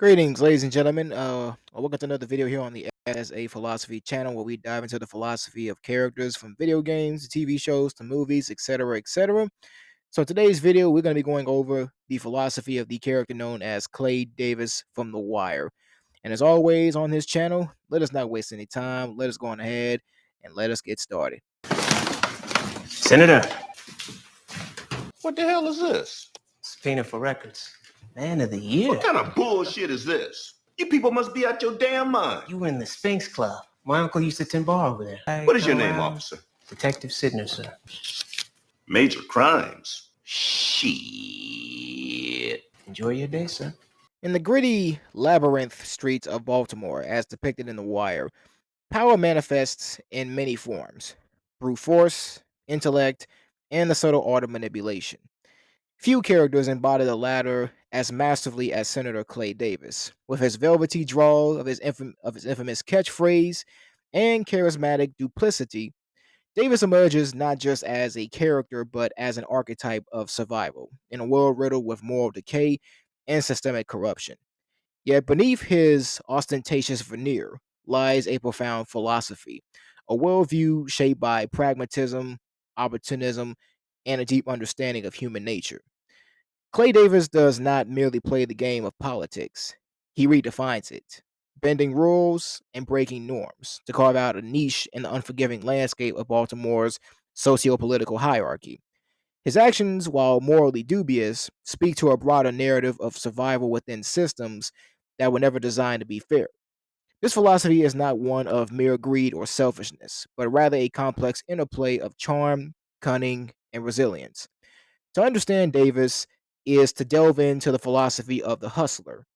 Greetings, ladies and gentlemen. Welcome to another video here on the As a Philosophy channel, where we dive into the philosophy of characters from video games to TV shows to movies, etc., etc. So, in today's video, we're going to be going over the philosophy of the character known as Clay Davis from The Wire. And as always on this channel, let us not waste any time. Let us go on ahead and let us get started. Senator, What the hell is this? subpoena for records. Man of the year. What kind of bullshit is this? You people must be out your damn mind. You were in the Sphinx Club. My uncle used to tend bar over there. What is your name, officer? Detective Sidner, sir. Major crimes. Shit. Enjoy your day, sir. In the gritty labyrinth streets of Baltimore, as depicted in The Wire, power manifests in many forms: brute force, intellect, and the subtle art of manipulation. Few characters embody the latter as masterfully as Senator Clay Davis, with his velvety drawl of his infamous catchphrase and charismatic duplicity. Davis emerges not just as a character but as an archetype of survival in a world riddled with moral decay and systemic corruption. Yet beneath his ostentatious veneer lies a profound philosophy, a worldview shaped by pragmatism, opportunism, and a deep understanding of human nature. Clay Davis does not merely play the game of politics, he redefines it, bending rules and breaking norms to carve out a niche in the unforgiving landscape of Baltimore's socio-political hierarchy. His actions, while morally dubious, speak to a broader narrative of survival within systems that were never designed to be fair. This philosophy is not one of mere greed or selfishness, but rather a complex interplay of charm, cunning, and resilience. To understand Davis is to delve into the philosophy of the hustler,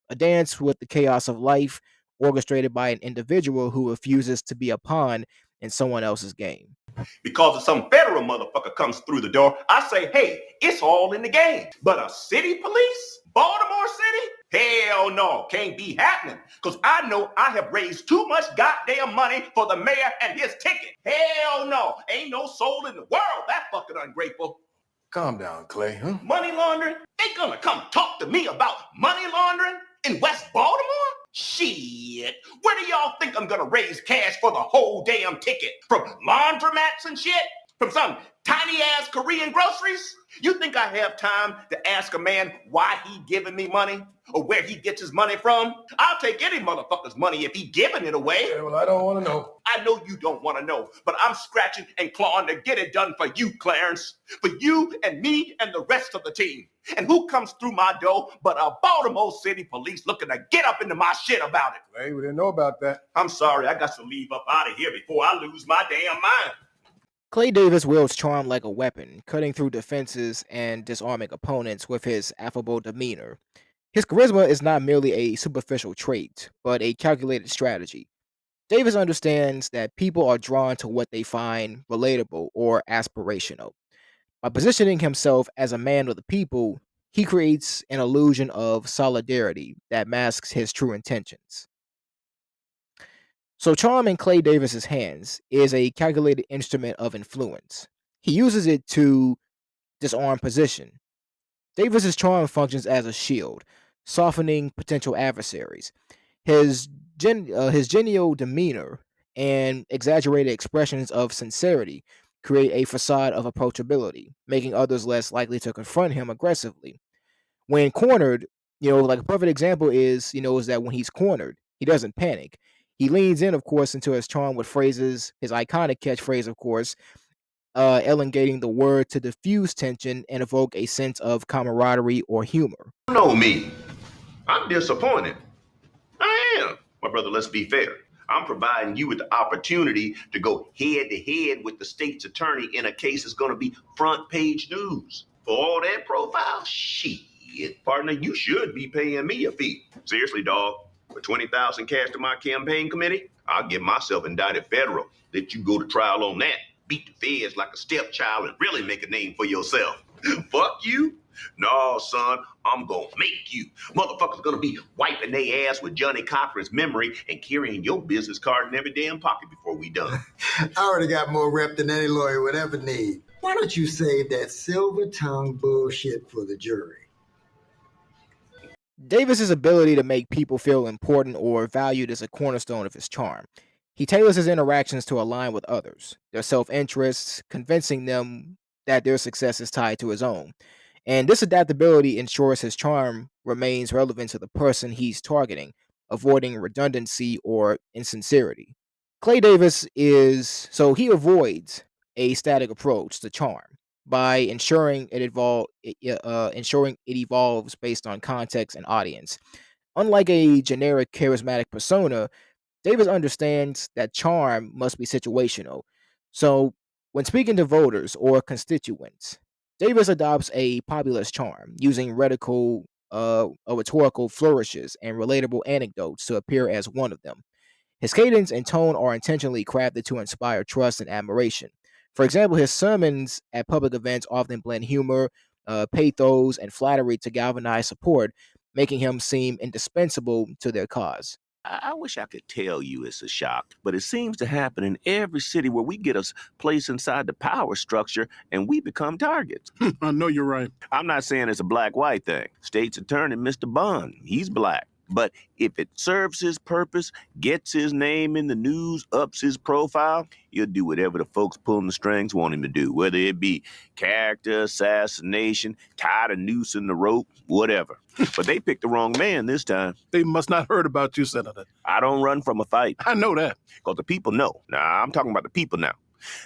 a dance with the chaos of life orchestrated by an individual who refuses to be a pawn in someone else's game. Because if some federal motherfucker comes through the door, I say, hey, it's all in the game. But a city police? Baltimore City? Hell no, can't be happening. Because I know I have raised too much goddamn money for the mayor and his ticket. Hell no, ain't no soul in the world that fucking ungrateful. Calm down, Clay, huh? Money laundering? They gonna come talk to me about money laundering in West Baltimore? Shit. Where do y'all think I'm gonna raise cash for the whole damn ticket? From laundromats and shit? From some tiny ass Korean groceries? You think I have time to ask a man why he giving me money? Or where he gets his money from? I'll take any motherfucker's money if he giving it away. Yeah, well, I don't want to know. I know you don't want to know, but I'm scratching and clawing to get it done for you, Clarence. For you and me and the rest of the team. And who comes through my door but a Baltimore City police looking to get up into my shit about it? Clay, we didn't know about that. I'm sorry, I got to leave up out of here before I lose my damn mind. Clay Davis wields charm like a weapon, cutting through defenses and disarming opponents with his affable demeanor. His charisma is not merely a superficial trait, but a calculated strategy. Davis understands that people are drawn to what they find relatable or aspirational. By positioning himself as a man of the people, he creates an illusion of solidarity that masks his true intentions. So, charm in Clay Davis's hands is a calculated instrument of influence. He uses it to disarm position. Davis's charm functions as a shield, softening potential adversaries. His genial demeanor and exaggerated expressions of sincerity create a facade of approachability, making others less likely to confront him aggressively. When cornered, like a perfect example is that when he's cornered, he doesn't panic. He leans in, of course, into his charm with phrases, his iconic catchphrase, of course, elongating the word to diffuse tension and evoke a sense of camaraderie or humor. You know me. I'm disappointed. I am. My brother, let's be fair. I'm providing you with the opportunity to go head to head with the state's attorney in a case that's going to be front page news. For all that profile, shit, partner, you should be paying me a fee. Seriously, dog. For 20,000 cash to my campaign committee, I'll get myself indicted federal. Let you go to trial on that. Beat the feds like a stepchild and really make a name for yourself. Fuck you. No, son, I'm gonna make you. Motherfuckers gonna be wiping their ass with Johnny Cochran's memory and carrying your business card in every damn pocket before we done. I already got more rep than any lawyer would ever need. Why don't you save that silver-tongued bullshit for the jury? Davis's ability to make people feel important or valued is a cornerstone of his charm. He tailors his interactions to align with others, their self interests, convincing them that their success is tied to his own. And this adaptability ensures his charm remains relevant to the person he's targeting, avoiding redundancy or insincerity. Clay Davis is so he avoids a static approach to charm by ensuring it evolves based on context and audience. Unlike a generic charismatic persona, Davis understands that charm must be situational. So, when speaking to voters or constituents, Davis adopts a populist charm, using rhetorical flourishes and relatable anecdotes to appear as one of them. His cadence and tone are intentionally crafted to inspire trust and admiration. For example, his sermons at public events often blend humor, pathos, and flattery to galvanize support, making him seem indispensable to their cause. I wish I could tell you it's a shock, but it seems to happen in every city where we get us placed inside the power structure and we become targets. I know you're right. I'm not saying it's a black-white thing. State's attorney, Mr. Bond, he's black. But if it serves his purpose, gets his name in the news, ups his profile, he'll do whatever the folks pulling the strings want him to do, whether it be character assassination, tied a noose in the rope, whatever. But they picked the wrong man this time. They must not heard about you, Senator. I don't run from a fight. I know that. Because the people know. Now, I'm talking about the people now.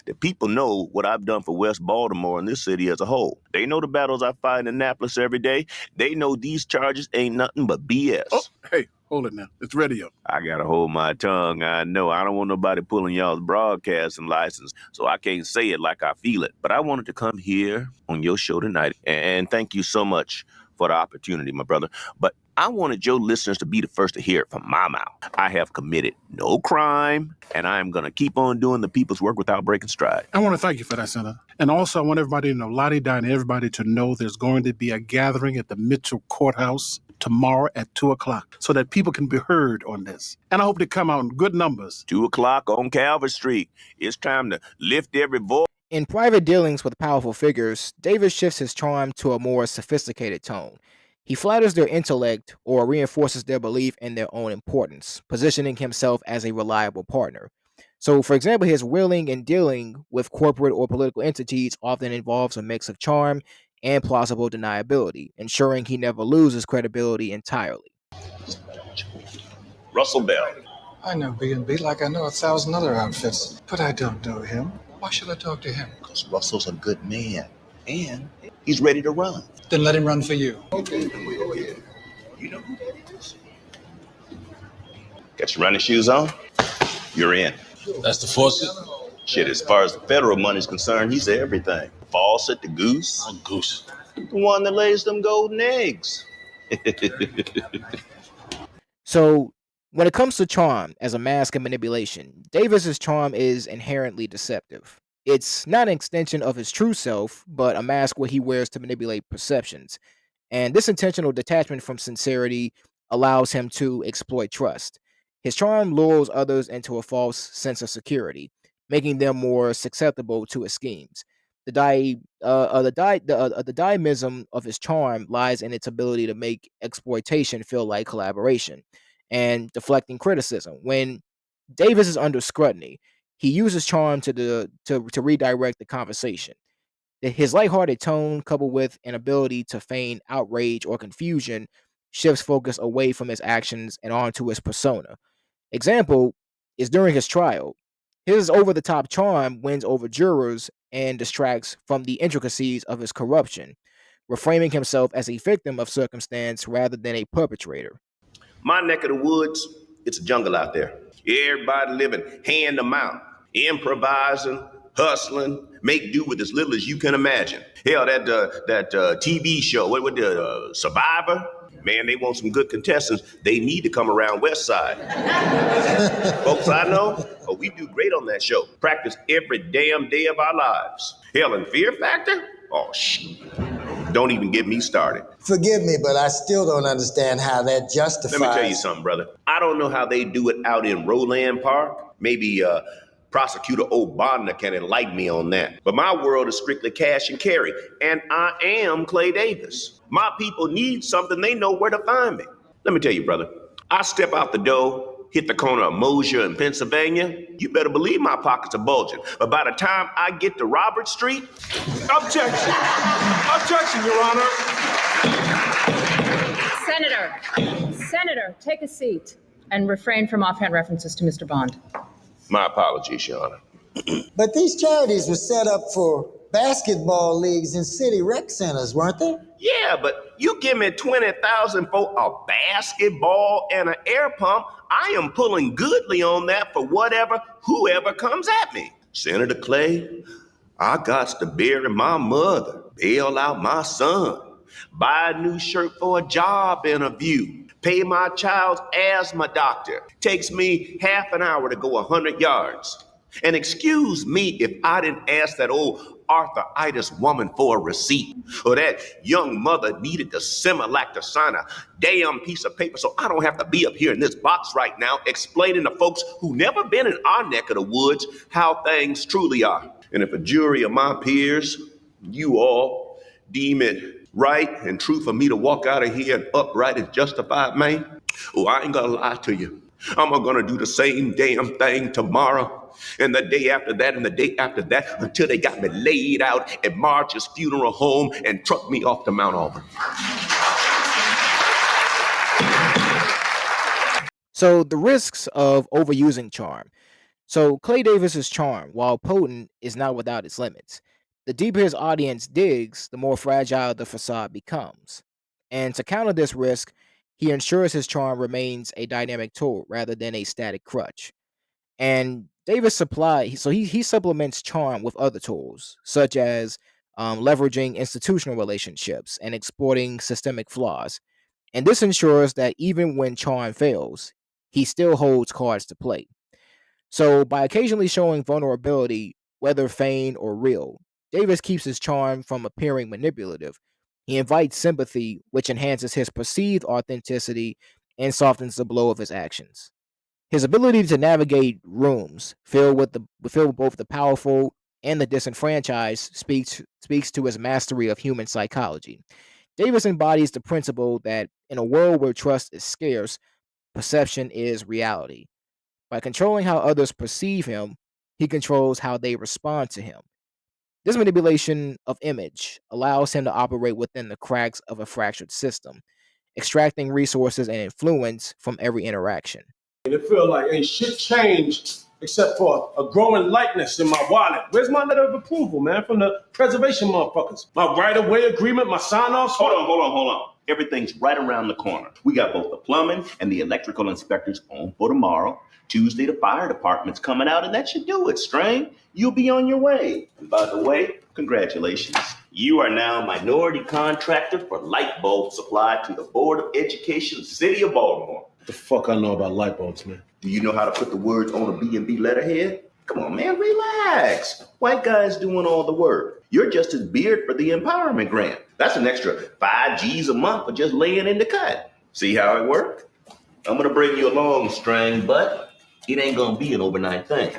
The people know what I've done for West Baltimore and this city as a whole. They know the battles I fight in Annapolis every day. They know these charges ain't nothing but BS. Oh, hey, hold it now. It's radio. I gotta hold my tongue. I know. I don't want nobody pulling y'all's broadcasting license, so I can't say it like I feel it. But I wanted to come here on your show tonight, and thank you so much for the opportunity, my brother. But I wanted your listeners to be the first to hear it from my mouth. I have committed no crime, and I am going to keep on doing the people's work without breaking stride. I want to thank you for that, Senator. And also, I want everybody to know, Lottie Di, and everybody to know there's going to be a gathering at the Mitchell Courthouse tomorrow at 2 o'clock so that people can be heard on this. And I hope they come out in good numbers. 2 o'clock on Calvert Street. It's time to lift every voice. In private dealings with powerful figures, Davis shifts his charm to a more sophisticated tone. He flatters their intellect or reinforces their belief in their own importance, positioning himself as a reliable partner. So, for example, his wheeling and dealing with corporate or political entities often involves a mix of charm and plausible deniability, ensuring he never loses credibility entirely. Russell Bell. I know B&B like I know 1,000 other outfits, but I don't know him. Why should I talk to him? Because Russell's a good man, and he's ready to run. Then let him run for you. Okay. You know who that is? Got your running shoes on? You're in. That's the faucet? Shit, as far as the federal money's concerned, he's everything. Faucet, the goose. A goose. The one that lays them golden eggs. So, when it comes to charm as a mask of manipulation, Davis's charm is inherently deceptive. It's not an extension of his true self, but a mask what he wears to manipulate perceptions. And this intentional detachment from sincerity allows him to exploit trust. His charm lures others into a false sense of security, making them more susceptible to his schemes. The dynamism of his charm lies in its ability to make exploitation feel like collaboration and deflecting criticism. When Davis is under scrutiny, he uses charm to redirect the conversation. His lighthearted tone, coupled with an ability to feign outrage or confusion, shifts focus away from his actions and onto his persona. Example is during his trial. His over the top charm wins over jurors and distracts from the intricacies of his corruption, reframing himself as a victim of circumstance rather than a perpetrator. My neck of the woods, it's a jungle out there. Everybody living hand to mouth, improvising, hustling, make do with as little as you can imagine. Hell, that TV show, what the Survivor? Man, they want some good contestants. They need to come around West Side. Folks I know, we do great on that show. Practice every damn day of our lives. Hell, and Fear Factor? Oh, shit. Don't even get me started. Forgive me, but I still don't understand how that justifies. Let me tell you something, brother. I don't know how they do it out in Roland Park. Maybe Prosecutor Obama can enlighten me on that. But my world is strictly cash and carry, and I am Clay Davis. My people need something, they know where to find me. Let me tell you, brother, I step out the door, hit the corner of Mosier and Pennsylvania, you better believe my pockets are bulging. But by the time I get to Robert Street, Objection! Objection, Your Honor! Senator, take a seat and refrain from offhand references to Mr. Bond. my apologies, Your Honor. But these charities were set up for basketball leagues and city rec centers, weren't they? Yeah, but you give me 20,000 for a basketball and an air pump, I am pulling goodly on that for whoever comes at me. Senator Clay, I got to bury my mother, bail out my son, buy a new shirt for a job interview, pay my child's asthma doctor. Takes me half an hour to go 100 yards. And excuse me if I didn't ask that old arthritis woman for a receipt, or that young mother needed the Similac to sign a damn piece of paper so I don't have to be up here in this box right now explaining to folks who never been in our neck of the woods how things truly are. And if a jury of my peers, you all, deem it right and true for me to walk out of here an upright and justified man, oh, I ain't gonna lie to you. I'm gonna do the same damn thing tomorrow and the day after that and the day after that until they got me laid out at Marge's funeral home and trucked me off to Mount Auburn. So the risks of overusing charm. So Clay Davis's charm, while potent, is not without its limits. The deeper his audience digs, the more fragile the facade becomes. And to counter this risk, he ensures his charm remains a dynamic tool rather than a static crutch. And Davis he supplements charm with other tools, such as leveraging institutional relationships and exploiting systemic flaws. And this ensures that even when charm fails, he still holds cards to play. So, by occasionally showing vulnerability, whether feigned or real, Davis keeps his charm from appearing manipulative. He invites sympathy, which enhances his perceived authenticity and softens the blow of his actions. His ability to navigate rooms filled with both the powerful and the disenfranchised speaks to his mastery of human psychology. Davis embodies the principle that in a world where trust is scarce, perception is reality. By controlling how others perceive him, he controls how they respond to him. This manipulation of image allows him to operate within the cracks of a fractured system, extracting resources and influence from every interaction. And it feel like ain't shit changed except for a growing lightness in my wallet. Where's my letter of approval, man, from the preservation motherfuckers? My right-of-way agreement, my sign-offs? Hold on. Everything's right around the corner. We got both the plumbing and the electrical inspectors on for tomorrow. Tuesday, the fire department's coming out, and that should do it, Strain. You'll be on your way. And by the way, congratulations. You are now minority contractor for light bulb supply to the Board of Education, City of Baltimore. What the fuck I know about light bulbs, man? Do you know how to put the words on a B&B letterhead? Come on, man, relax. White guy's doing all the work. You're just his beard for the empowerment grant. That's an extra 5 G's a month for just laying in the cut. See how it worked? I'm gonna bring you along, Strang, but it ain't gonna be an overnight thing.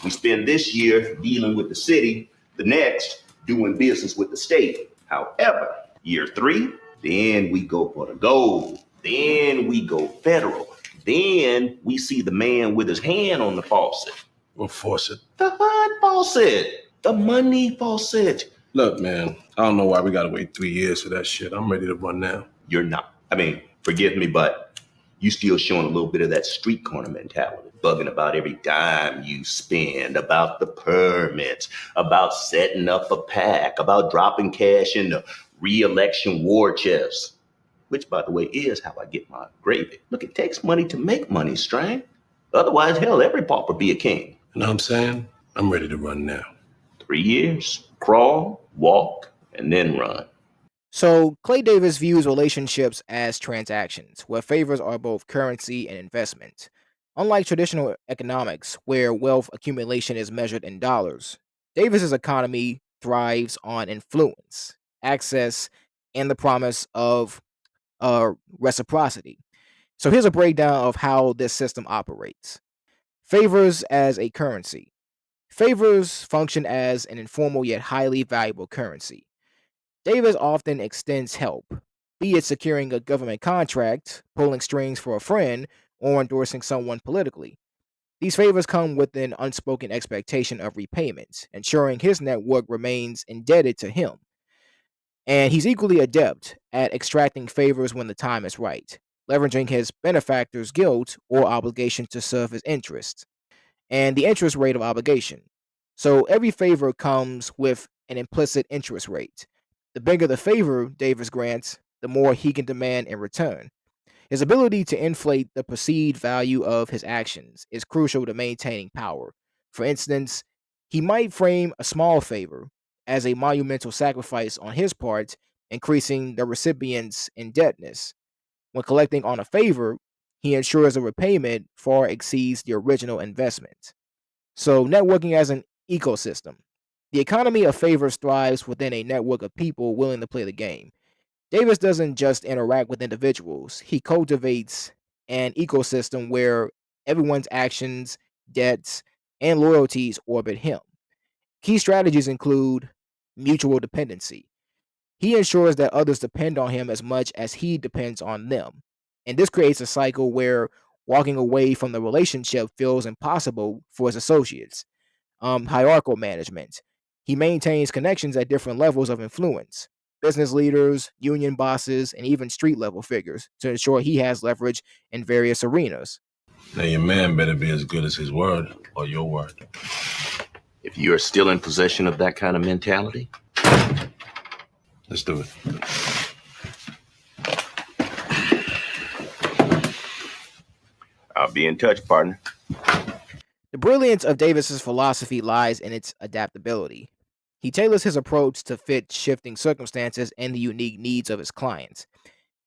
We spend this year dealing with the city, the next doing business with the state. However, year 3, then we go for the gold. Then we go federal. Then we see the man with his hand on the faucet. What faucet? The HUD faucet. The money faucet. Look, man, I don't know why we gotta wait 3 years for that shit. I'm ready to run now. You're not. I mean, forgive me, but you still showing a little bit of that street corner mentality. Bugging about every dime you spend, about the permits, about setting up a pack, about dropping cash in the re-election war chest. Which, by the way, is how I get my gravy. Look, it takes money to make money, Strang. Otherwise, hell, every pauper be a king. You know what I'm saying? I'm ready to run now. 3 years, crawl, walk, and then run. So, Clay Davis views relationships as transactions, where favors are both currency and investment. Unlike traditional economics, where wealth accumulation is measured in dollars, Davis's economy thrives on influence, access, and the promise of reciprocity. So, here's a breakdown of how this system operates. Favors as a currency. Favors function as an informal yet highly valuable currency. Davis often extends help, be it securing a government contract, pulling strings for a friend, or endorsing someone politically. These favors come with an unspoken expectation of repayment, ensuring his network remains indebted to him. And he's equally adept at extracting favors when the time is right, leveraging his benefactor's guilt or obligation to serve his interests, and the interest rate of obligation. So every favor comes with an implicit interest rate. The bigger the favor Davis grants, the more he can demand in return. His ability to inflate the perceived value of his actions is crucial to maintaining power. For instance, he might frame a small favor as a monumental sacrifice on his part, increasing the recipient's indebtedness. When collecting on a favor, he ensures the repayment far exceeds the original investment. So, networking as an ecosystem. The economy of favors thrives within a network of people willing to play the game. Davis doesn't just interact with individuals, he cultivates an ecosystem where everyone's actions, debts, and loyalties orbit him. Key strategies include mutual dependency. He ensures that others depend on him as much as he depends on them. And this creates a cycle where walking away from the relationship feels impossible for his associates. Hierarchical management. He maintains connections at different levels of influence, business leaders, union bosses, and even street level figures to ensure he has leverage in various arenas. Now your man better be as good as his word or your word. If you're still in possession of that kind of mentality, Let's do it. I'll be in touch, partner. The brilliance of Davis's philosophy lies in its adaptability. He tailors his approach to fit shifting circumstances and the unique needs of his clients.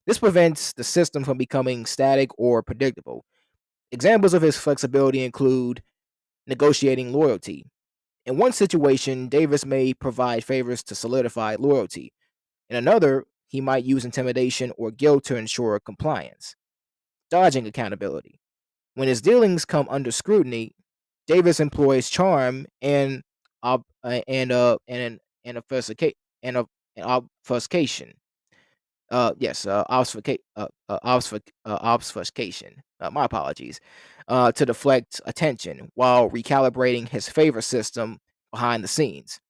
This prevents the system from becoming static or predictable. Examples of his flexibility include negotiating loyalty. In one situation, Davis may provide favors to solidify loyalty. In another, he might use intimidation or guilt to ensure compliance. Dodging accountability. When his dealings come under scrutiny, Davis employs charm and and obfuscation. Obfuscation. My apologies. To deflect attention while recalibrating his favor system behind the scenes.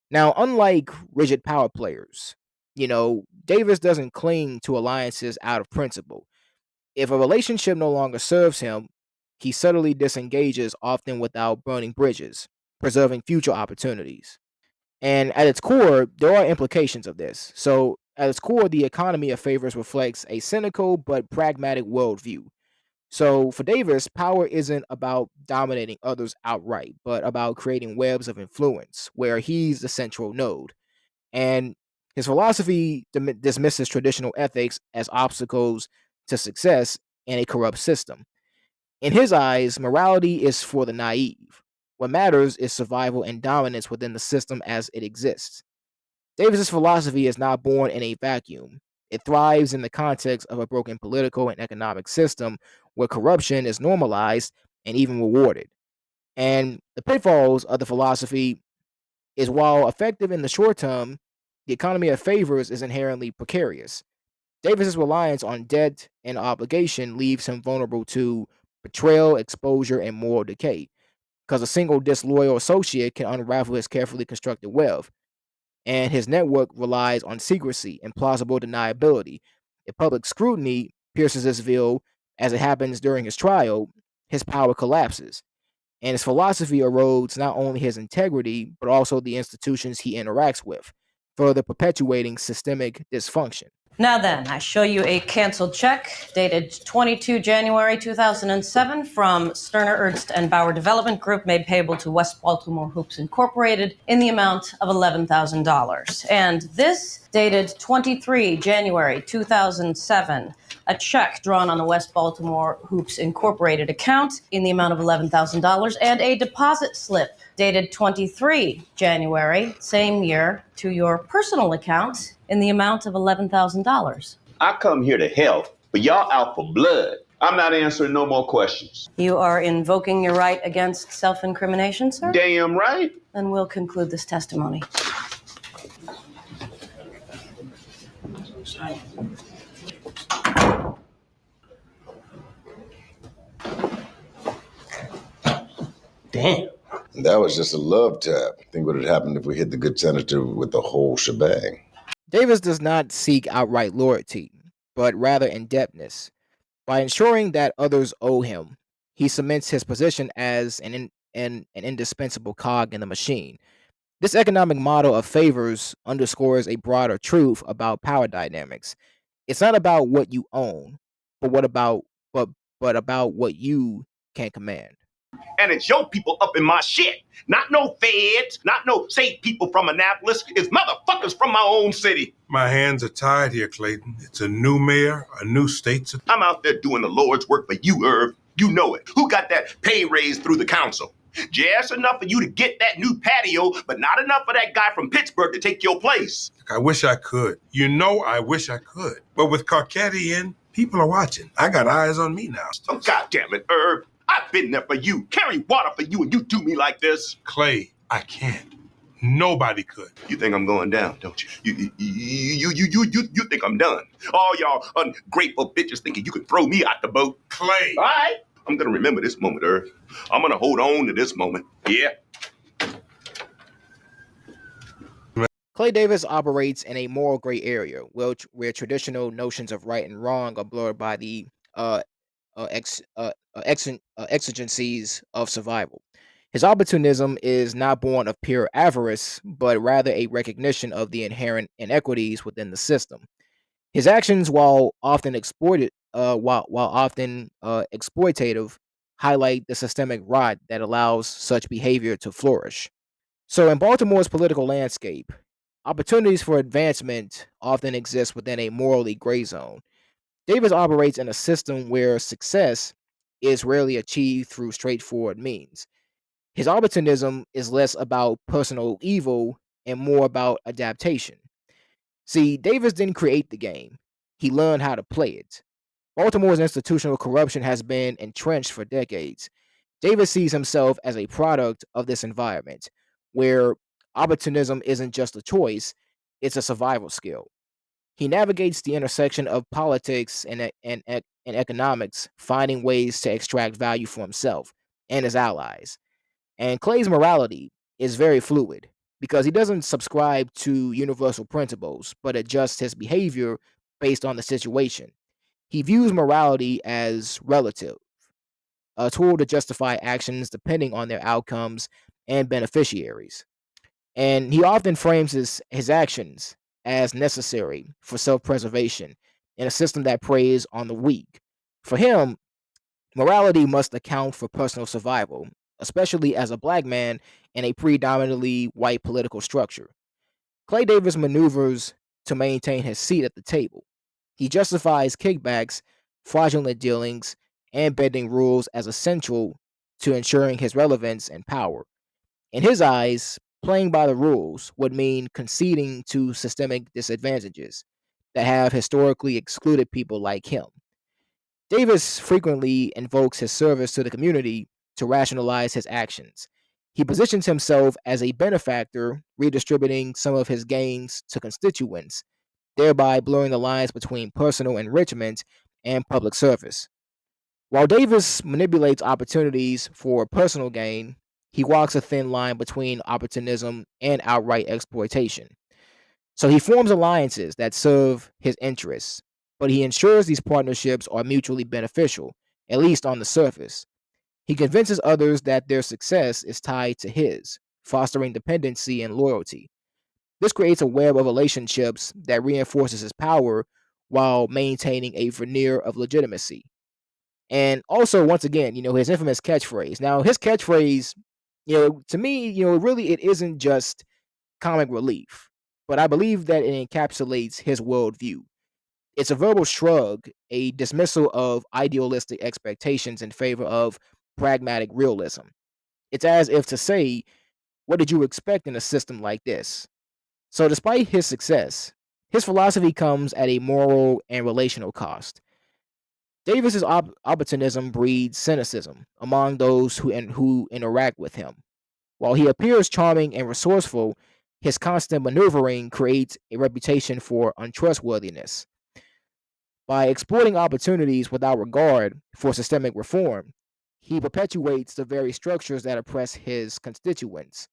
Now, unlike rigid power players, Davis doesn't cling to alliances out of principle. If a relationship no longer serves him, he subtly disengages, often without burning bridges, preserving future opportunities. And at its core, there are implications of this. So, at its core, the economy of favors reflects a cynical but pragmatic worldview. So, for Davis, power isn't about dominating others outright, but about creating webs of influence where he's the central node. And his philosophy dismisses traditional ethics as obstacles to success in a corrupt system. In his eyes, morality is for the naive. What matters is survival and dominance within the system as it exists. Davis's philosophy is not born in a vacuum. It thrives in the context of a broken political and economic system where corruption is normalized and even rewarded. And the pitfalls of the philosophy is while effective in the short term, the economy of favors is inherently precarious. Davis's reliance on debt and obligation leaves him vulnerable to betrayal, exposure, and moral decay, because a single disloyal associate can unravel his carefully constructed web, and his network relies on secrecy and plausible deniability. If public scrutiny pierces his veil, as it happens during his trial, his power collapses, and his philosophy erodes not only his integrity, but also the institutions he interacts with, further perpetuating systemic dysfunction. Now then, I show you a canceled check dated 22 January 2007 from Sterner Ernst and Bauer Development Group made payable to West Baltimore Hoops Incorporated in the amount of $11,000. And this dated 23 January 2007, a check drawn on the West Baltimore Hoops Incorporated account in the amount of $11,000 and a deposit slip dated 23 January, same year, to your personal account in the amount of $11,000. I come here to help, but y'all out for blood. I'm not answering no more questions. You are invoking your right against self-incrimination, sir? Damn right. Then we'll conclude this testimony. Damn. That was just a love tap. Think what would happen if we hit the good senator with the whole shebang. Davis does not seek outright loyalty, but rather indebtedness. By ensuring that others owe him, he cements his position as an indispensable cog in the machine. This economic model of favors underscores a broader truth about power dynamics. It's not about what you own, but what about but but about what you can command. And it's your people up in my shit. Not no feds, not no safe people from Annapolis. It's motherfuckers from my own city. My hands are tied here, Clayton. It's a new mayor, a new state. I'm out there doing the Lord's work for you, Irv. You know it. Who got that pay raise through the council? Just enough for you to get that new patio, but not enough for that guy from Pittsburgh to take your place. I wish I could. You know I wish I could. But with Carcetti in, people are watching. I got eyes on me now. Oh, God damn it, Irv. I've been there for you, carrying water for you, and you do me like this. Clay, I can't. Nobody could. You think I'm going down, don't you? You think I'm done. All y'all ungrateful bitches thinking you can throw me out the boat. Clay. All right. I'm going to remember this moment, Irv. I'm going to hold on to this moment. Yeah. Clay Davis operates in a moral gray area, where traditional notions of right and wrong are blurred by the exigencies of survival. His opportunism is not born of pure avarice, but rather a recognition of the inherent inequities within the system. His actions, while often exploitative, highlight the systemic rot that allows such behavior to flourish. So, in Baltimore's political landscape, opportunities for advancement often exist within a morally gray zone. Davis operates in a system where success is rarely achieved through straightforward means. His opportunism is less about personal evil and more about adaptation. See, Davis didn't create the game, he learned how to play it. Baltimore's institutional corruption has been entrenched for decades. Davis sees himself as a product of this environment, where opportunism isn't just a choice, it's a survival skill. He navigates the intersection of politics and economics, finding ways to extract value for himself and his allies. And Clay's morality is very fluid because he doesn't subscribe to universal principles, but adjusts his behavior based on the situation. He views morality as relative, a tool to justify actions depending on their outcomes and beneficiaries. And he often frames his actions as necessary for self preservation in a system that preys on the weak. For him, morality must account for personal survival, especially as a black man in a predominantly white political structure. Clay Davis maneuvers to maintain his seat at the table. He justifies kickbacks, fraudulent dealings, and bending rules as essential to ensuring his relevance and power. In his eyes, playing by the rules would mean conceding to systemic disadvantages that have historically excluded people like him. Davis frequently invokes his service to the community to rationalize his actions. He positions himself as a benefactor, redistributing some of his gains to constituents, thereby blurring the lines between personal enrichment and public service. While Davis manipulates opportunities for personal gain, he walks a thin line between opportunism and outright exploitation. So he forms alliances that serve his interests, but he ensures these partnerships are mutually beneficial, at least on the surface. He convinces others that their success is tied to his, fostering dependency and loyalty. This creates a web of relationships that reinforces his power while maintaining a veneer of legitimacy. And also, once again, his infamous catchphrase. Now, his catchphrase, to me, really it isn't just comic relief, but I believe that it encapsulates his worldview. It's a verbal shrug, a dismissal of idealistic expectations in favor of pragmatic realism. It's as if to say, what did you expect in a system like this? So, despite his success, his philosophy comes at a moral and relational cost. Davis's opportunism breeds cynicism among those who interact with him. While he appears charming and resourceful, his constant maneuvering creates a reputation for untrustworthiness. By exploiting opportunities without regard for systemic reform, he perpetuates the very structures that oppress his constituents.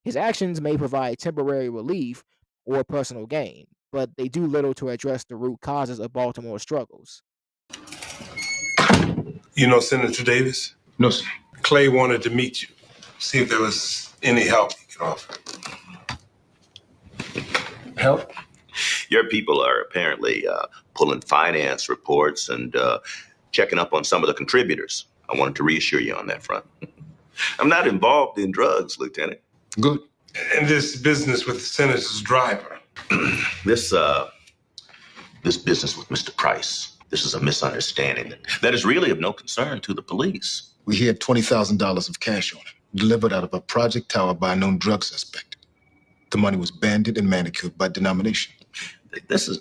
His actions may provide temporary relief or personal gain, but they do little to address the root causes of Baltimore's struggles. You know Senator Davis? No, sir. Clay wanted to meet you, see if there was any help he could offer. Help? Your people are apparently pulling finance reports and checking up on some of the contributors. I wanted to reassure you on that front. I'm not involved in drugs, Lieutenant. Good. And this business with the senator's driver. This this business with Mr. Price, this is a misunderstanding that is really of no concern to the police. We had $20,000 of cash on him, delivered out of a project tower by a known drug suspect. The money was banded and manicured by denomination. This is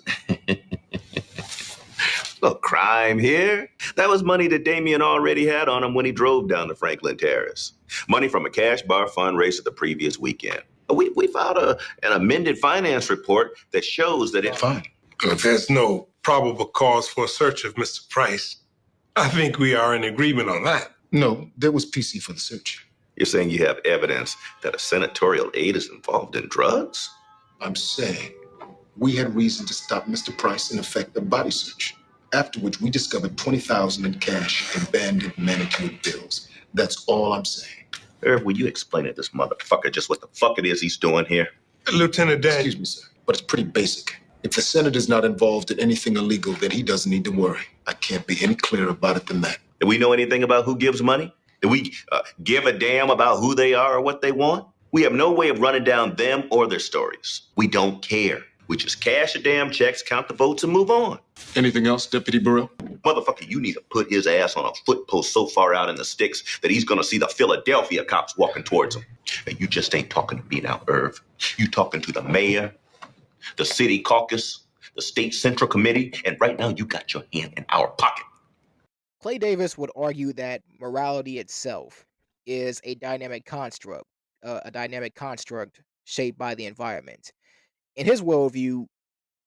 no crime here. That was money that Damien already had on him when he drove down to Franklin Terrace. Money from a cash bar fundraiser the previous weekend. We filed an amended finance report that shows that it. Fine. If there's no probable cause for a search of Mr. Price, I think we are in agreement on that. No, there was PC for the search. You're saying you have evidence that a senatorial aide is involved in drugs? I'm saying we had reason to stop Mr. Price and effect a body search. After which we discovered $20,000 in cash and banded manicured bills. That's all I'm saying. Irv, will you explain to this motherfucker just what the fuck it is he's doing here? Lieutenant Dan. Excuse me, sir, but it's pretty basic. If the senator's not involved in anything illegal, then he doesn't need to worry. I can't be any clearer about it than that. Do we know anything about who gives money? Do we give a damn about who they are or what they want? We have no way of running down them or their stories. We don't care. We just cash the damn checks, count the votes, and move on. Anything else, Deputy Burrell? Motherfucker, you need to put his ass on a footpost so far out in the sticks that he's gonna see the Philadelphia cops walking towards him. And you just ain't talking to me now, Irv. You talking to the mayor, the city caucus, the state central committee, and right now you got your hand in our pocket. Clay Davis would argue that morality itself is a dynamic construct shaped by the environment. In his worldview,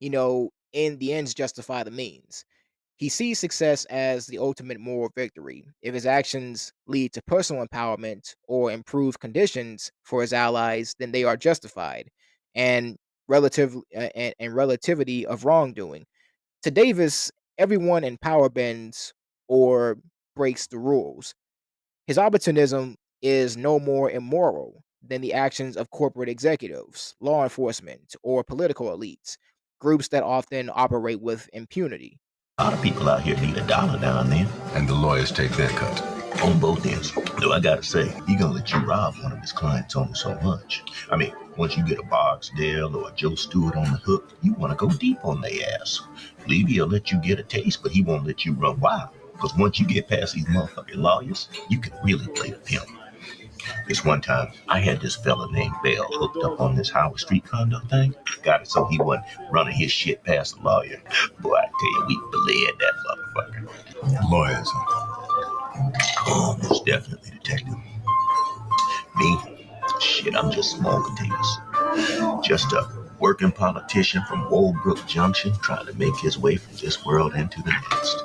in the ends justify the means. He sees success as the ultimate moral victory. If his actions lead to personal empowerment or improve conditions for his allies, then they are justified, and relativity of wrongdoing. To Davis, everyone in power bends or breaks the rules. His opportunism is no more immoral than the actions of corporate executives, law enforcement, or political elites, groups that often operate with impunity. A lot of people out here need a dollar now and then. And the lawyers take their cut. On both ends. Though I gotta say, he gonna let you rob one of his clients only so much. I mean, once you get a Barksdale or a Joe Stewart on the hook, you wanna go deep on their ass. Levy will let you get a taste, but he won't let you run wild. Because once you get past these motherfucking lawyers, you can really play the pimp. This one time, I had this fella named Bell hooked up on this Howard Street condo thing. Got it so he wasn't running his shit past the lawyer. Boy, I tell you, we bled that motherfucker. Lawyers. Oh, most definitely, detective. Me? Shit, I'm just small potatoes. Just a working politician from Woldbrook Junction trying to make his way from this world into the next.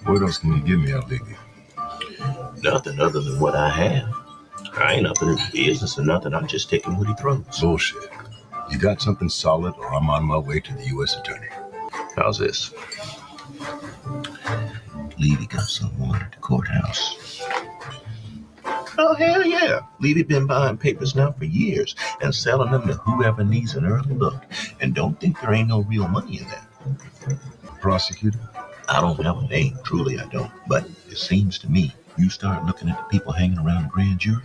What else can you give me, Aligi? Nothing other than what I have. I ain't up in his business or nothing. I'm just taking what he throws. Bullshit. You got something solid, or I'm on my way to the U.S. Attorney. How's this? Levy got someone at the courthouse. Oh, hell yeah. Levy been buying papers now for years and selling them to whoever needs an early look. And don't think there ain't no real money in that. Prosecutor? I don't have a name, truly I don't. But it seems to me, you start looking at the people hanging around the grand jury,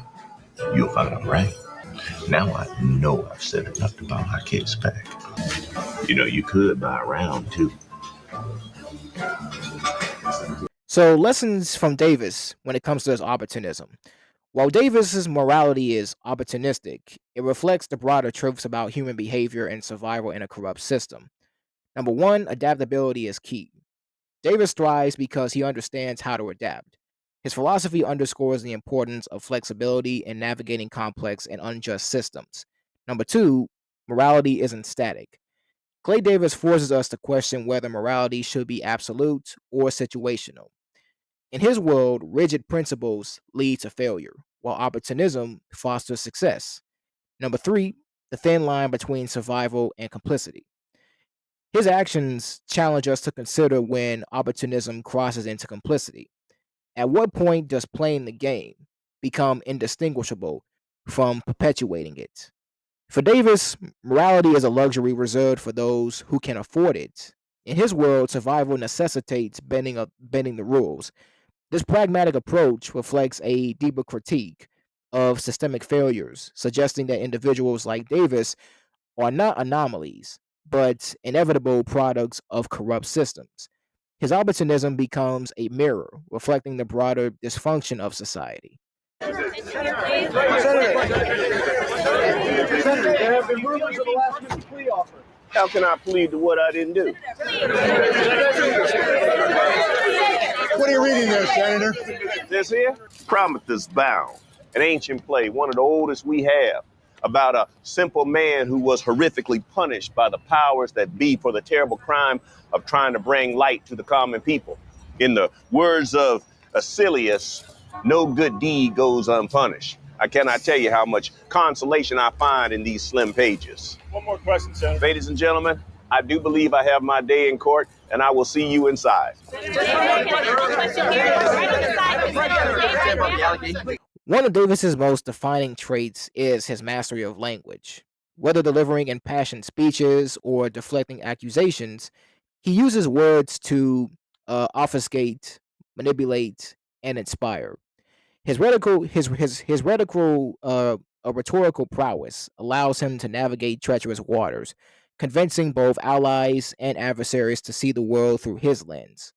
you'll find them right. Now I know I've said enough to buy my case back. You know, you could buy a round too. So, lessons from Davis when it comes to his opportunism. While Davis's morality is opportunistic, it reflects the broader truths about human behavior and survival in a corrupt system. Number one, adaptability is key. Davis thrives because he understands how to adapt. His philosophy underscores the importance of flexibility in navigating complex and unjust systems. Number two, morality isn't static. Clay Davis forces us to question whether morality should be absolute or situational. In his world, rigid principles lead to failure, while opportunism fosters success. Number three, the thin line between survival and complicity. His actions challenge us to consider when opportunism crosses into complicity. At what point does playing the game become indistinguishable from perpetuating it? For Davis, morality is a luxury reserved for those who can afford it. In his world, survival necessitates bending the rules. This pragmatic approach reflects a deeper critique of systemic failures, suggesting that individuals like Davis are not anomalies, but inevitable products of corrupt systems. His opportunism becomes a mirror, reflecting the broader dysfunction of society. Senator, there have been rumors of a last minute plea offer. How can I plead to what I didn't do? What are you reading there, Senator? This here? Prometheus Bound, an ancient play, one of the oldest we have, about a simple man who was horrifically punished by the powers that be for the terrible crime of trying to bring light to the common people. In the words of Acilius, no good deed goes unpunished. I cannot tell you how much consolation I find in these slim pages. One more question, Senator. Ladies and gentlemen, I do believe I have my day in court, and I will see you inside. One of Davis's most defining traits is his mastery of language. Whether delivering impassioned speeches or deflecting accusations, he uses words to obfuscate, manipulate, and inspire. His rhetorical prowess allows him to navigate treacherous waters, convincing both allies and adversaries to see the world through his lens.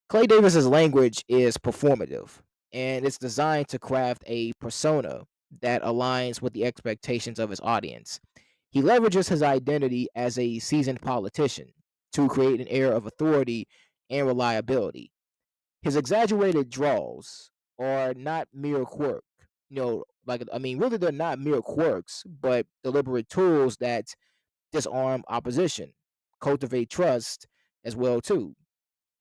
Clay Davis's language is performative, and it's designed to craft a persona that aligns with the expectations of his audience. He leverages his identity as a seasoned politician to create an air of authority and reliability. His exaggerated draws are not mere quirk. Really, they're not mere quirks, but deliberate tools that disarm opposition, cultivate trust as well too.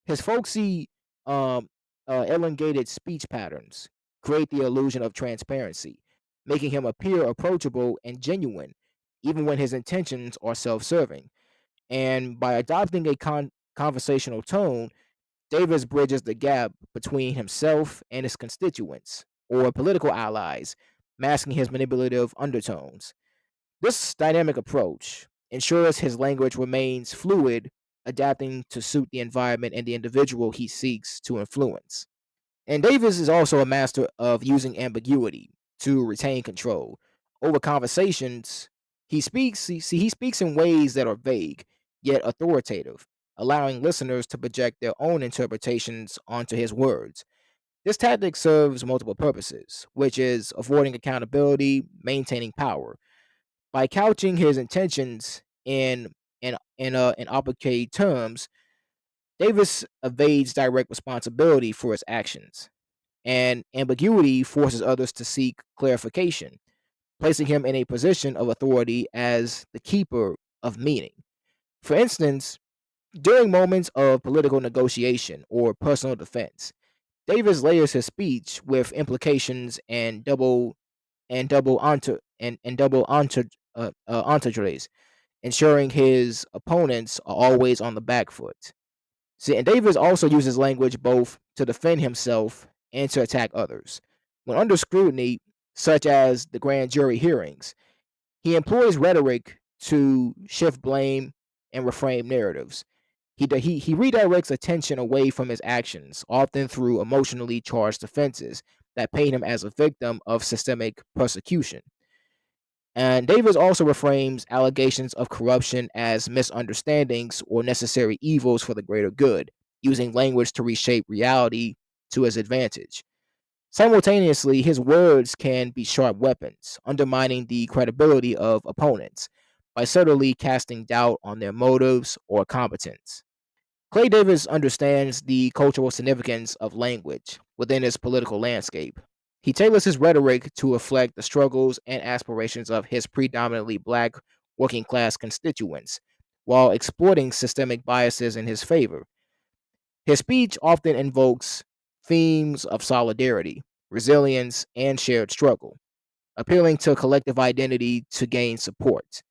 His folksy, um, elongated speech patterns create the illusion of transparency, making him appear approachable and genuine, even when his intentions are self-serving. And by adopting a conversational tone, Davis bridges the gap between himself and his constituents or political allies, masking his manipulative undertones. This dynamic approach ensures his language remains fluid, adapting to suit the environment and the individual he seeks to influence. And Davis is also a master of using ambiguity to retain control. Over conversations, he speaks in ways that are vague yet authoritative, allowing listeners to project their own interpretations onto his words. This tactic serves multiple purposes, which is avoiding accountability, maintaining power. By couching his intentions in obfuscate terms, Davis evades direct responsibility for his actions, and ambiguity forces others to seek clarification, placing him in a position of authority as the keeper of meaning. For instance, during moments of political negotiation or personal defense, Davis layers his speech with implications and double entendres, ensuring his opponents are always on the back foot. See, and Davis also uses language both to defend himself and to attack others. When under scrutiny, such as the grand jury hearings, he employs rhetoric to shift blame and reframe narratives. He redirects attention away from his actions, often through emotionally charged defenses that paint him as a victim of systemic persecution. And Davis also reframes allegations of corruption as misunderstandings or necessary evils for the greater good, using language to reshape reality to his advantage. Simultaneously, his words can be sharp weapons, undermining the credibility of opponents. by subtly casting doubt on their motives or competence. Clay Davis understands the cultural significance of language within his political landscape. He tailors his rhetoric to reflect the struggles and aspirations of his predominantly black working class constituents, while exploiting systemic biases in his favor. His speech often invokes themes of solidarity, resilience, and shared struggle, appealing to collective identity to gain support.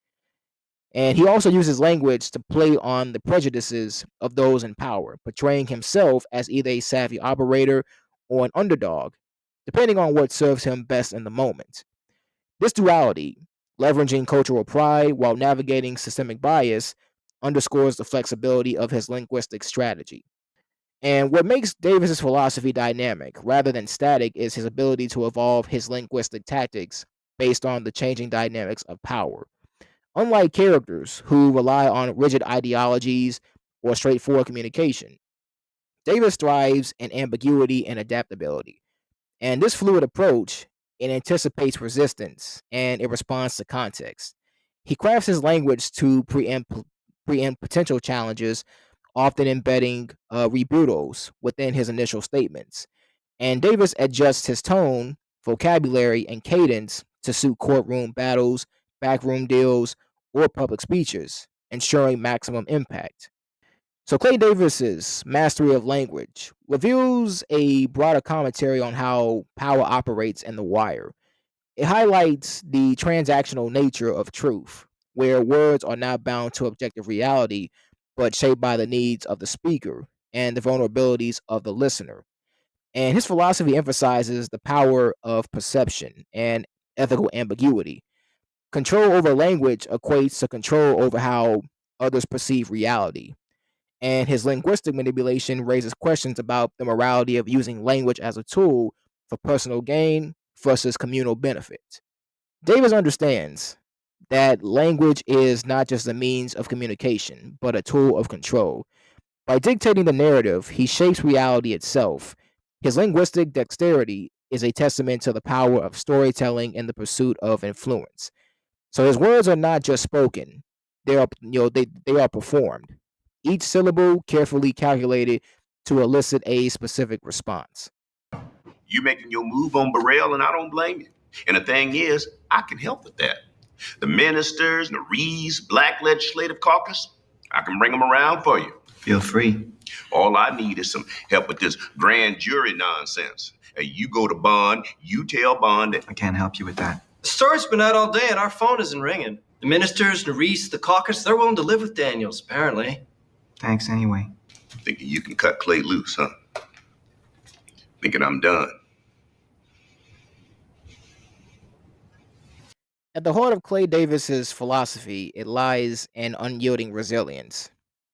And he also uses language to play on the prejudices of those in power, portraying himself as either a savvy operator or an underdog, depending on what serves him best in the moment. This duality, leveraging cultural pride while navigating systemic bias, underscores the flexibility of his linguistic strategy. And what makes Davis's philosophy dynamic rather than static is his ability to evolve his linguistic tactics based on the changing dynamics of power. Unlike characters who rely on rigid ideologies or straightforward communication, Davis thrives in ambiguity and adaptability. And this fluid approach, it anticipates resistance and it responds to context. He crafts his language to preempt potential challenges, often embedding rebuttals within his initial statements. And Davis adjusts his tone, vocabulary, and cadence to suit courtroom battles, backroom deals, or public speeches, ensuring maximum impact. So Clay Davis's mastery of language reveals a broader commentary on how power operates in The Wire. It highlights the transactional nature of truth, where words are not bound to objective reality, but shaped by the needs of the speaker and the vulnerabilities of the listener. And his philosophy emphasizes the power of perception and ethical ambiguity. Control over language equates to control over how others perceive reality. And his linguistic manipulation raises questions about the morality of using language as a tool for personal gain versus communal benefit. Davis understands that language is not just a means of communication, but a tool of control. By dictating the narrative, he shapes reality itself. His linguistic dexterity is a testament to the power of storytelling in the pursuit of influence. So his words are not just spoken; they are performed. Each syllable carefully calculated to elicit a specific response. You making your move on Burrell, and I don't blame you. And the thing is, I can help with that. The ministers, the Reeves Black Legislative Caucus, I can bring them around for you. Feel free. All I need is some help with this grand jury nonsense. Hey, you go to Bond, you tell Bond that I can't help you with that. The story's been out all day and our phone isn't ringing. The ministers, Nerys, the caucus, they're willing to live with Daniels, apparently. Thanks anyway. thinking you can cut Clay loose, huh? Thinking I'm done. At the heart of Clay Davis's philosophy, it lies an unyielding resilience.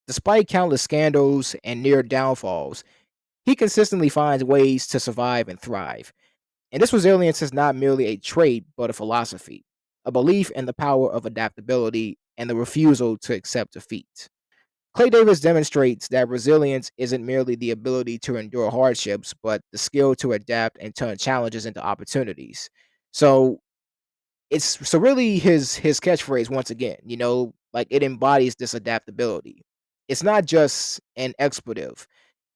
Despite countless scandals and near downfalls, he consistently finds ways to survive and thrive. And this resilience is not merely a trait, but a philosophy, a belief in the power of adaptability and the refusal to accept defeat. Clay Davis demonstrates that resilience isn't merely the ability to endure hardships, but the skill to adapt and turn challenges into opportunities. So really his catchphrase once again, like it embodies this adaptability. It's not just an expletive,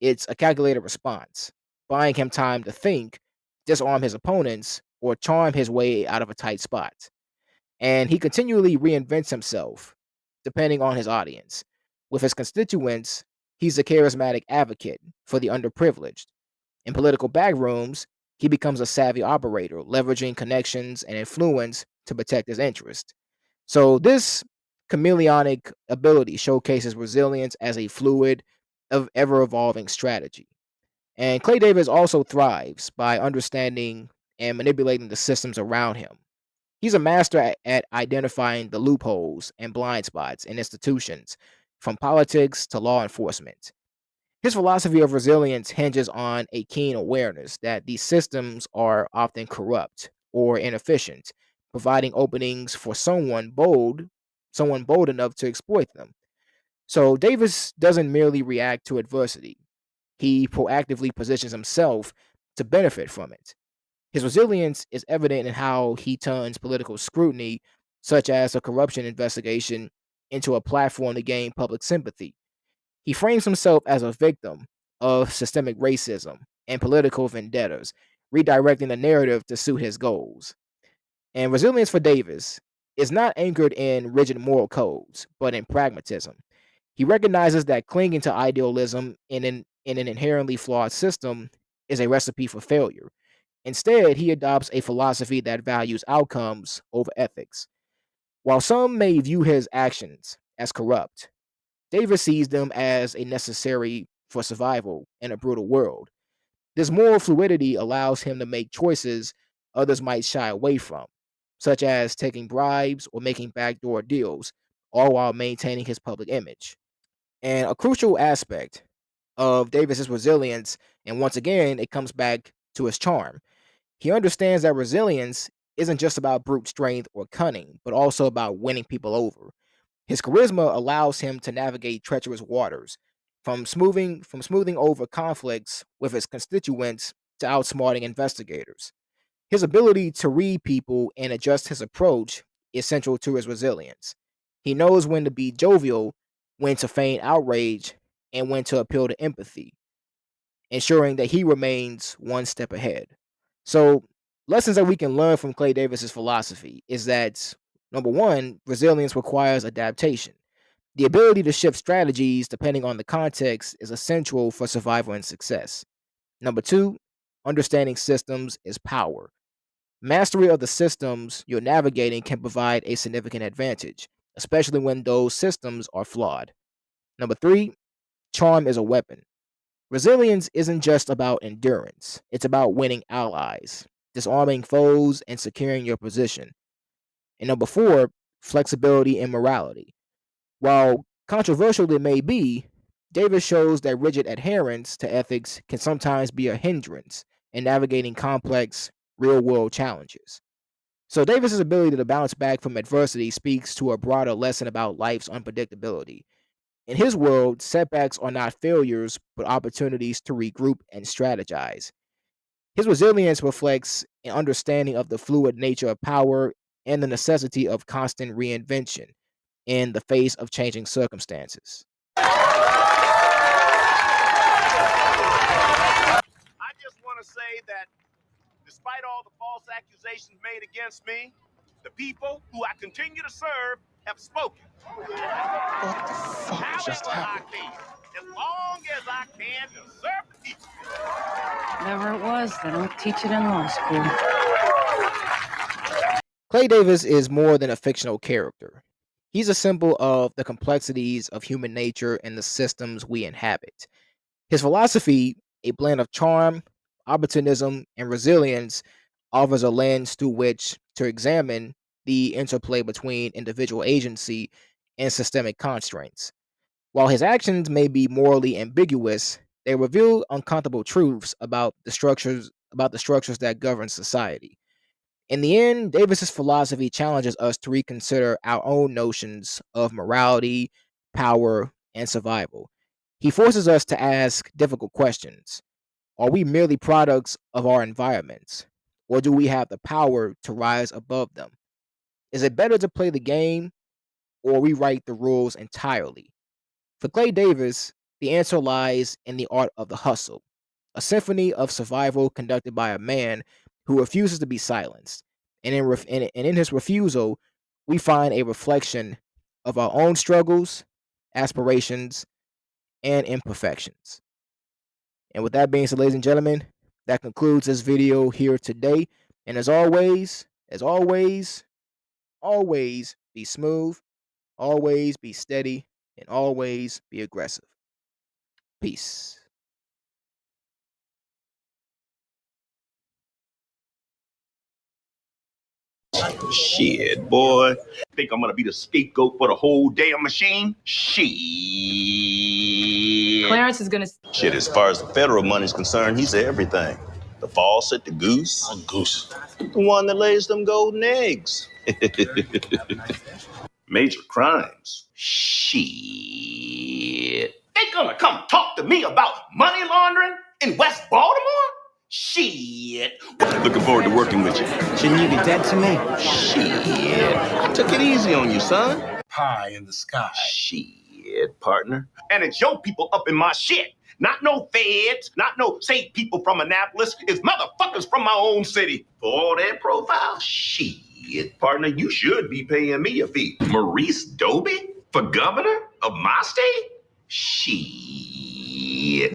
it's a calculated response, buying him time to think, disarm his opponents, or charm his way out of a tight spot. And he continually reinvents himself depending on his audience. With his constituents, he's a charismatic advocate for the underprivileged. In political backrooms, he becomes a savvy operator, leveraging connections and influence to protect his interest. So this chameleonic ability showcases resilience as a fluid, of ever evolving strategy. And Clay Davis also thrives by understanding and manipulating the systems around him. He's a master at identifying the loopholes and blind spots in institutions, from politics to law enforcement. His philosophy of resilience hinges on a keen awareness that these systems are often corrupt or inefficient, providing openings for someone bold enough to exploit them. So Davis doesn't merely react to adversity. He proactively positions himself to benefit from it. His resilience is evident in how he turns political scrutiny such as a corruption investigation, into a platform to gain public sympathy. He frames himself as a victim of systemic racism and political vendettas, redirecting the narrative to suit his goals. And resilience for Davis is not anchored in rigid moral codes, but in pragmatism. He recognizes that clinging to idealism in an inherently flawed system is a recipe for failure. Instead, he adopts a philosophy that values outcomes over ethics. While some may view his actions as corrupt, Davis sees them as a necessary for survival in a brutal world. This moral fluidity allows him to make choices others might shy away from, such as taking bribes or making backdoor deals, all while maintaining his public image. And a crucial aspect of Davis's resilience, and once again, it comes back to his charm. He understands that resilience isn't just about brute strength or cunning, but also about winning people over. His charisma allows him to navigate treacherous waters, from smoothing over conflicts with his constituents to outsmarting investigators. His ability to read people and adjust his approach is central to his resilience. He knows when to be jovial, when to feign outrage, and when to appeal to empathy, ensuring that he remains one step ahead. So, lessons that we can learn from Clay Davis's philosophy is that number one, resilience requires adaptation. The ability to shift strategies depending on the context is essential for survival and success. Number two, understanding systems is power. Mastery of the systems you're navigating can provide a significant advantage, especially when those systems are flawed. Number three, charm is a weapon. Resilience isn't just about endurance, it's about winning allies, disarming foes, and securing your position. And number four, flexibility and morality. While controversial it may be, Davis shows that rigid adherence to ethics can sometimes be a hindrance in navigating complex, real world challenges. So, Davis's ability to bounce back from adversity speaks to a broader lesson about life's unpredictability. In his world, setbacks are not failures, but opportunities to regroup and strategize. His resilience reflects an understanding of the fluid nature of power and the necessity of constant reinvention in the face of changing circumstances. I just want to say that despite all the false accusations made against me, the people who I continue to serve have spoken. What the fuck just happened? As long as I can to serve the people. Whatever it was, they don't teach it in law school. Clay Davis is more than a fictional character. He's a symbol of the complexities of human nature and the systems we inhabit. His philosophy, a blend of charm, opportunism, and resilience, offers a lens through which to examine the interplay between individual agency and systemic constraints. While his actions may be morally ambiguous, they reveal uncomfortable truths about the structures that govern society. In the end, Davis's philosophy challenges us to reconsider our own notions of morality, power, and survival. He forces us to ask difficult questions. Are we merely products of our environments? Or do we have the power to rise above them? Is it better to play the game or rewrite the rules entirely? For Clay Davis, the answer lies in the art of the hustle, a symphony of survival conducted by a man who refuses to be silenced. And in his refusal, we find a reflection of our own struggles, aspirations, and imperfections. And with that being said, ladies and gentlemen, that concludes this video here today. And always be smooth, always be steady, and always be aggressive. Peace. Shit, boy. Think I'm gonna be the scapegoat for the whole damn machine? Shit. Clarence is gonna. Shit, as far as the federal money's concerned, he's everything. The faucet, the goose. A goose. The one that lays them golden eggs. Major crimes. Shit. They gonna come talk to me about money laundering in West Baltimore? Shit. Looking forward to working with you. Shouldn't you be dead to me? Shit. I took it easy on you, son. Pie in the sky. Shit, partner. And it's your people up in my shit. Not no feds, not no safe people from Annapolis. It's motherfuckers from my own city. For all that profile, shit, partner, you should be paying me a fee. Maurice Doby? For governor of my state? Shit.